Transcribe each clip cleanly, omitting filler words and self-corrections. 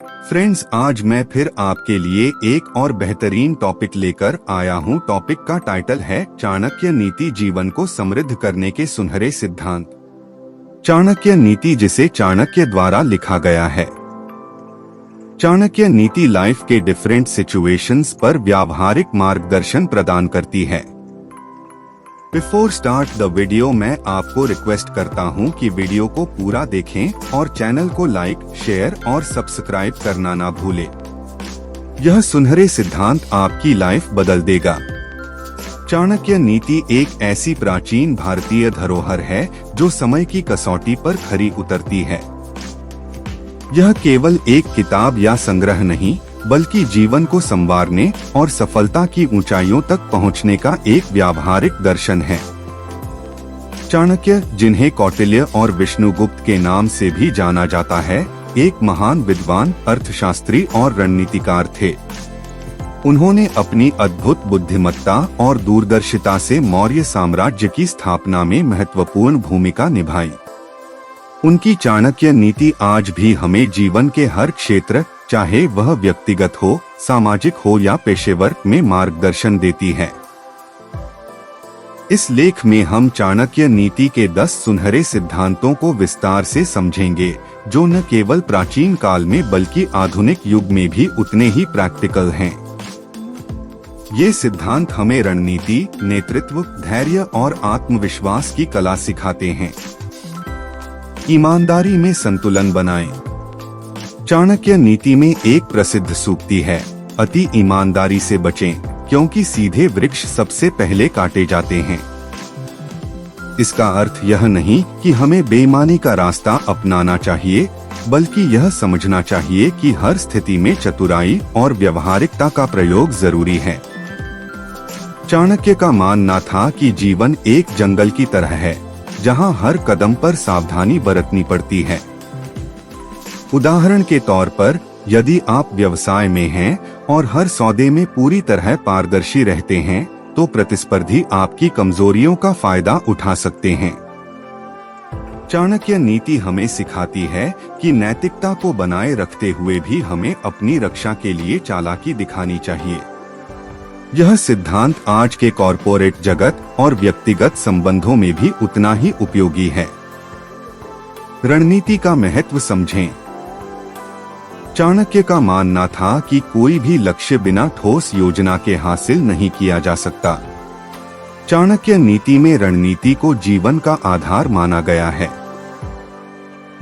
Friends, आज मैं फिर आपके लिए एक और बेहतरीन टॉपिक लेकर आया हूँ। टॉपिक का टाइटल है चाणक्य नीति, जीवन को समृद्ध करने के सुनहरे सिद्धांत। चाणक्य नीति, जिसे चाणक्य द्वारा लिखा गया है। चाणक्य नीति लाइफ के डिफरेंट सिचुएशंस पर व्यावहारिक मार्गदर्शन प्रदान करती है। बिफोर स्टार्ट द वीडियो, मैं आपको रिक्वेस्ट करता हूं कि वीडियो को पूरा देखें और चैनल को लाइक, शेयर और सब्सक्राइब करना ना भूलें। यह सुनहरे सिद्धांत आपकी लाइफ बदल देगा। चाणक्य नीति एक ऐसी प्राचीन भारतीय धरोहर है जो समय की कसौटी पर खरी उतरती है। यह केवल एक किताब या संग्रह नहीं, बल्कि जीवन को संवारने और सफलता की ऊंचाइयों तक पहुंचने का एक व्यावहारिक दर्शन है। चाणक्य, जिन्हें कौटिल्य और विष्णुगुप्त के नाम से भी जाना जाता है, एक महान विद्वान, अर्थशास्त्री और रणनीतिकार थे। उन्होंने अपनी अद्भुत बुद्धिमत्ता और दूरदर्शिता से मौर्य साम्राज्य की स्थापना में महत्वपूर्ण भूमिका निभाई। उनकी चाणक्य नीति आज भी हमें जीवन के हर क्षेत्र, चाहे वह व्यक्तिगत हो, सामाजिक हो या पेशेवर, में मार्गदर्शन देती है। इस लेख में हम चाणक्य नीति के 10 सुनहरे सिद्धांतों को विस्तार से समझेंगे, जो न केवल प्राचीन काल में बल्कि आधुनिक युग में भी उतने ही प्रैक्टिकल हैं। ये सिद्धांत हमें रणनीति, नेतृत्व, धैर्य और आत्मविश्वास की कला सिखाते हैं। ईमानदारी में संतुलन बनाएं। चाणक्य नीति में एक प्रसिद्ध सूक्ति है, अति ईमानदारी से बचें, क्योंकि सीधे वृक्ष सबसे पहले काटे जाते हैं। इसका अर्थ यह नहीं कि हमें बेईमानी का रास्ता अपनाना चाहिए, बल्कि यह समझना चाहिए कि हर स्थिति में चतुराई और व्यवहारिकता का प्रयोग जरूरी है। चाणक्य का मानना था कि जीवन एक जंगल की तरह है, जहां हर कदम पर सावधानी बरतनी पड़ती है। उदाहरण के तौर पर, यदि आप व्यवसाय में हैं और हर सौदे में पूरी तरह पारदर्शी रहते हैं, तो प्रतिस्पर्धी आपकी कमजोरियों का फायदा उठा सकते हैं। चाणक्य नीति हमें सिखाती है कि नैतिकता को बनाए रखते हुए भी हमें अपनी रक्षा के लिए चालाकी दिखानी चाहिए। यह सिद्धांत आज के कॉरपोरेट जगत और व्यक्तिगत संबंधों में भी उतना ही उपयोगी है। रणनीति का महत्व समझें। चाणक्य का मानना था कि कोई भी लक्ष्य बिना ठोस योजना के हासिल नहीं किया जा सकता। चाणक्य नीति में रणनीति को जीवन का आधार माना गया है।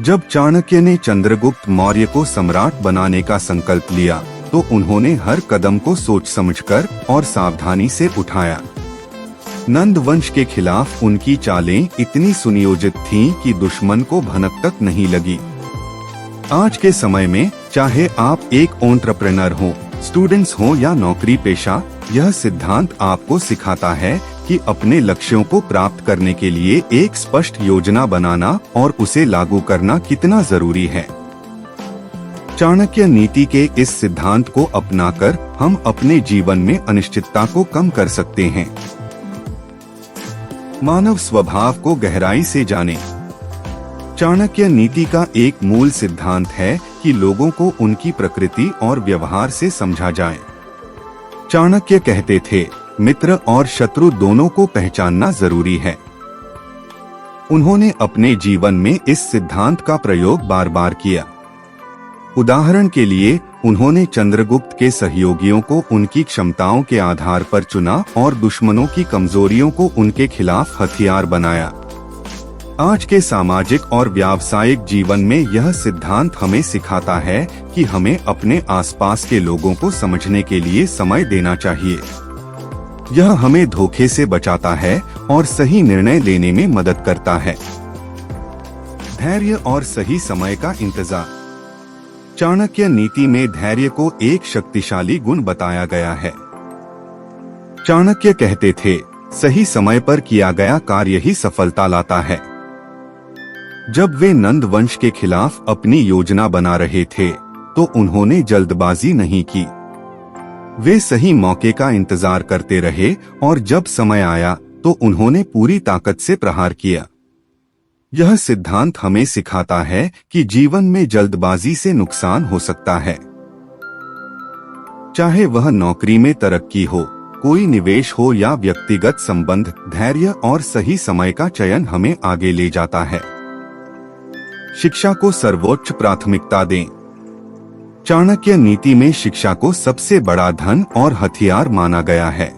जब चाणक्य ने चंद्रगुप्त मौर्य को सम्राट बनाने का संकल्प लिया, तो उन्होंने हर कदम को सोच समझकर और सावधानी से उठाया। नंद वंश के खिलाफ उनकी चालें इतनी सुनियोजित थीं कि दुश्मन को भनक तक नहीं लगी। आज के समय में, चाहे आप एक एंटरप्रेन्योर हो, स्टूडेंट्स हो या नौकरी पेशा, यह सिद्धांत आपको सिखाता है कि अपने लक्ष्यों को प्राप्त करने के लिए एक स्पष्ट योजना बनाना और उसे लागू करना कितना जरूरी है। चाणक्य नीति के इस सिद्धांत को अपनाकर हम अपने जीवन में अनिश्चितता को कम कर सकते हैं। मानव स्वभाव को गहराई से जानें। चाणक्य नीति का एक मूल सिद्धांत है कि लोगों को उनकी प्रकृति और व्यवहार से समझा जाए। चाणक्य कहते थे, मित्र और शत्रु दोनों को पहचानना जरूरी है। उन्होंने अपने जीवन में इस सिद्धांत का प्रयोग बार बार किया। उदाहरण के लिए, उन्होंने चंद्रगुप्त के सहयोगियों को उनकी क्षमताओं के आधार पर चुना और दुश्मनों की कमजोरियों को उनके खिलाफ हथियार बनाया। आज के सामाजिक और व्यावसायिक जीवन में यह सिद्धांत हमें सिखाता है कि हमें अपने आसपास के लोगों को समझने के लिए समय देना चाहिए। यह हमें धोखे से बचाता है और सही निर्णय लेने में मदद करता है। धैर्य और सही समय का इंतजार। चाणक्य नीति में धैर्य को एक शक्तिशाली गुण बताया गया है। चाणक्य कहते थे, सही समय पर किया गया कार्य ही सफलता लाता है। जब वे नंद वंश के खिलाफ अपनी योजना बना रहे थे, तो उन्होंने जल्दबाजी नहीं की। वे सही मौके का इंतजार करते रहे और जब समय आया, तो उन्होंने पूरी ताकत से प्रहार किया। यह सिद्धांत हमें सिखाता है कि जीवन में जल्दबाजी से नुकसान हो सकता है। चाहे वह नौकरी में तरक्की हो, कोई निवेश हो या व्यक्तिगत संबंध, धैर्य और सही समय का चयन हमें आगे ले जाता है। शिक्षा को सर्वोच्च प्राथमिकता दें। चाणक्य नीति में शिक्षा को सबसे बड़ा धन और हथियार माना गया है।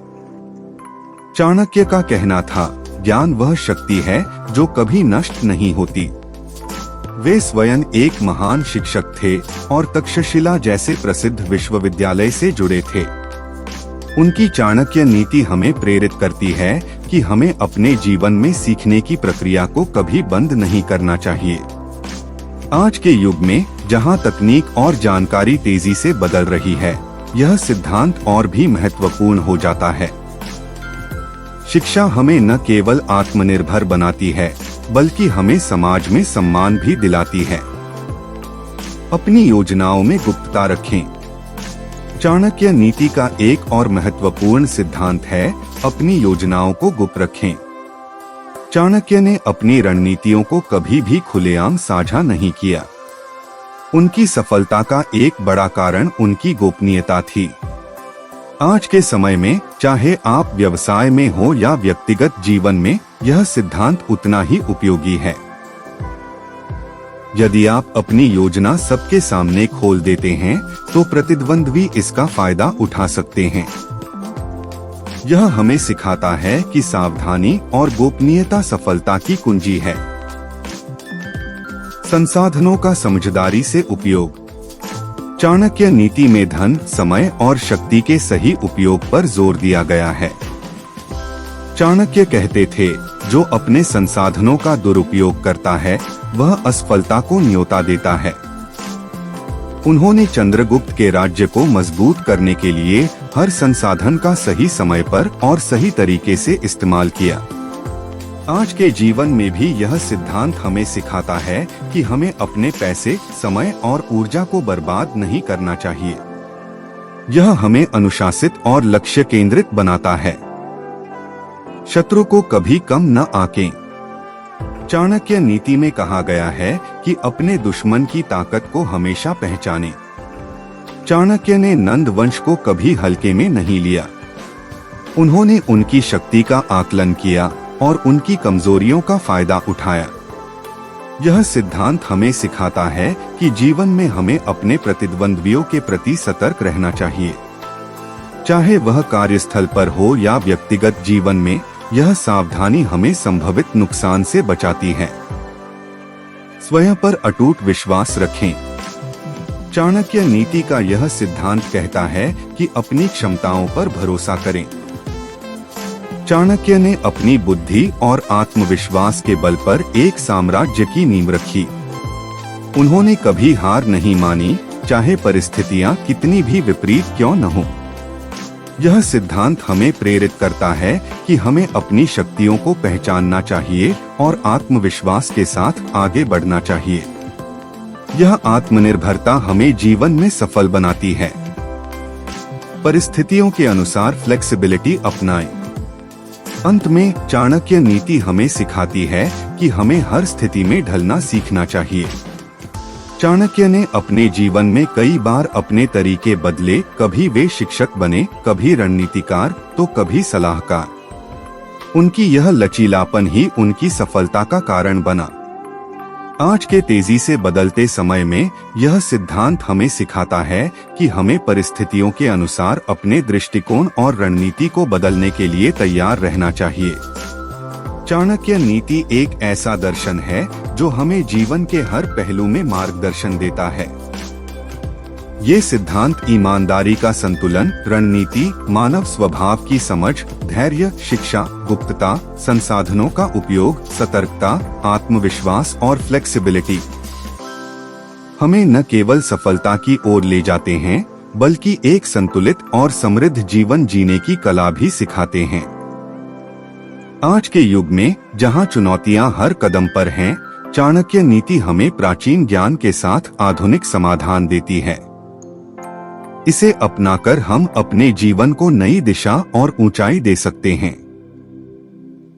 चाणक्य का कहना था, ज्ञान वह शक्ति है जो कभी नष्ट नहीं होती। वे स्वयं एक महान शिक्षक थे और तक्षशिला जैसे प्रसिद्ध विश्वविद्यालय से जुड़े थे। उनकी चाणक्य नीति हमें प्रेरित करती है कि हमें अपने जीवन में सीखने की प्रक्रिया को कभी बंद नहीं करना चाहिए। आज के युग में जहां तकनीक और जानकारी तेजी से बदल रही है, यह सिद्धांत और भी महत्वपूर्ण हो जाता है। शिक्षा हमें न केवल आत्मनिर्भर बनाती है, बल्कि हमें समाज में सम्मान भी दिलाती है। अपनी योजनाओं में गुप्तता रखें। चाणक्य नीति का एक और महत्वपूर्ण सिद्धांत है, अपनी योजनाओं को गुप्त रखें। चाणक्य ने अपनी रणनीतियों को कभी भी खुलेआम साझा नहीं किया। उनकी सफलता का एक बड़ा कारण उनकी गोपनीयता थी। आज के समय में चाहे आप व्यवसाय में हो या व्यक्तिगत जीवन में, यह सिद्धांत उतना ही उपयोगी है। यदि आप अपनी योजना सबके सामने खोल देते हैं, तो प्रतिद्वंद्वी इसका फायदा उठा सकते हैं। यह हमें सिखाता है कि सावधानी और गोपनीयता सफलता की कुंजी है। संसाधनों का समझदारी से उपयोग। चाणक्य नीति में धन, समय और शक्ति के सही उपयोग पर जोर दिया गया है। चाणक्य कहते थे, जो अपने संसाधनों का दुरुपयोग करता है, वह असफलता को न्योता देता है। उन्होंने चंद्रगुप्त के राज्य को मजबूत करने के लिए हर संसाधन का सही समय पर और सही तरीके से इस्तेमाल किया। आज के जीवन में भी यह सिद्धांत हमें सिखाता है कि हमें अपने पैसे, समय और ऊर्जा को बर्बाद नहीं करना चाहिए। यह हमें अनुशासित और लक्ष्य केंद्रित बनाता है। शत्रु को कभी कम न आंकें। चाणक्य नीति में कहा गया है कि अपने दुश्मन की ताकत को हमेशा पहचानें। चाणक्य ने नंद वंश को कभी हल्के में नहीं लिया। उन्होंने उनकी शक्ति का आकलन किया और उनकी कमजोरियों का फायदा उठाया। यह सिद्धांत हमें सिखाता है कि जीवन में हमें अपने प्रतिद्वंद्वियों के प्रति सतर्क रहना चाहिए। चाहे वह कार्यस्थल पर हो या व्यक्तिगत जीवन में, यह सावधानी हमें संभवित नुकसान से बचाती है। स्वयं पर अटूट विश्वास रखें। चाणक्य नीति का यह सिद्धांत कहता है कि अपनी क्षमताओं पर भरोसा करें। चाणक्य ने अपनी बुद्धि और आत्मविश्वास के बल पर एक साम्राज्य की नींव रखी। उन्होंने कभी हार नहीं मानी, चाहे परिस्थितियां कितनी भी विपरीत क्यों न हो। यह सिद्धांत हमें प्रेरित करता है कि हमें अपनी शक्तियों को पहचानना चाहिए और आत्मविश्वास के साथ आगे बढ़ना चाहिए। यह आत्मनिर्भरता हमें जीवन में सफल बनाती है। परिस्थितियों के अनुसार फ्लेक्सिबिलिटी अपनाएं। अंत में चाणक्य नीति हमें सिखाती है कि हमें हर स्थिति में ढलना सीखना चाहिए। चाणक्य ने अपने जीवन में कई बार अपने तरीके बदले, कभी वे शिक्षक बने, कभी रणनीतिकार, तो कभी सलाहकार। उनकी यह लचीलापन ही उनकी सफलता का कारण बना। आज के तेजी से बदलते समय में यह सिद्धांत हमें सिखाता है कि हमें परिस्थितियों के अनुसार अपने दृष्टिकोण और रणनीति को बदलने के लिए तैयार रहना चाहिए। चाणक्य नीति एक ऐसा दर्शन है जो हमें जीवन के हर पहलू में मार्गदर्शन देता है। ये सिद्धांत ईमानदारी का संतुलन, रणनीति, मानव स्वभाव की समझ, धैर्य, शिक्षा, गुप्तता, संसाधनों का उपयोग, सतर्कता, आत्मविश्वास और फ्लेक्सिबिलिटी हमें न केवल सफलता की ओर ले जाते हैं, बल्कि एक संतुलित और समृद्ध जीवन जीने की कला भी सिखाते हैं। आज के युग में जहां चुनौतियां हर कदम पर हैं, चाणक्य नीति हमें प्राचीन ज्ञान के साथ आधुनिक समाधान देती है। इसे अपनाकर हम अपने जीवन को नई दिशा और ऊंचाई दे सकते हैं।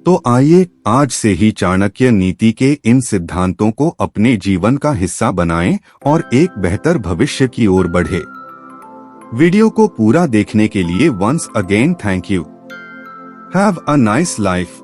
तो आइए आज से ही चाणक्य नीति के इन सिद्धांतों को अपने जीवन का हिस्सा बनाएं और एक बेहतर भविष्य की ओर बढ़े। वीडियो को पूरा देखने के लिए once again thank you. Have a nice life.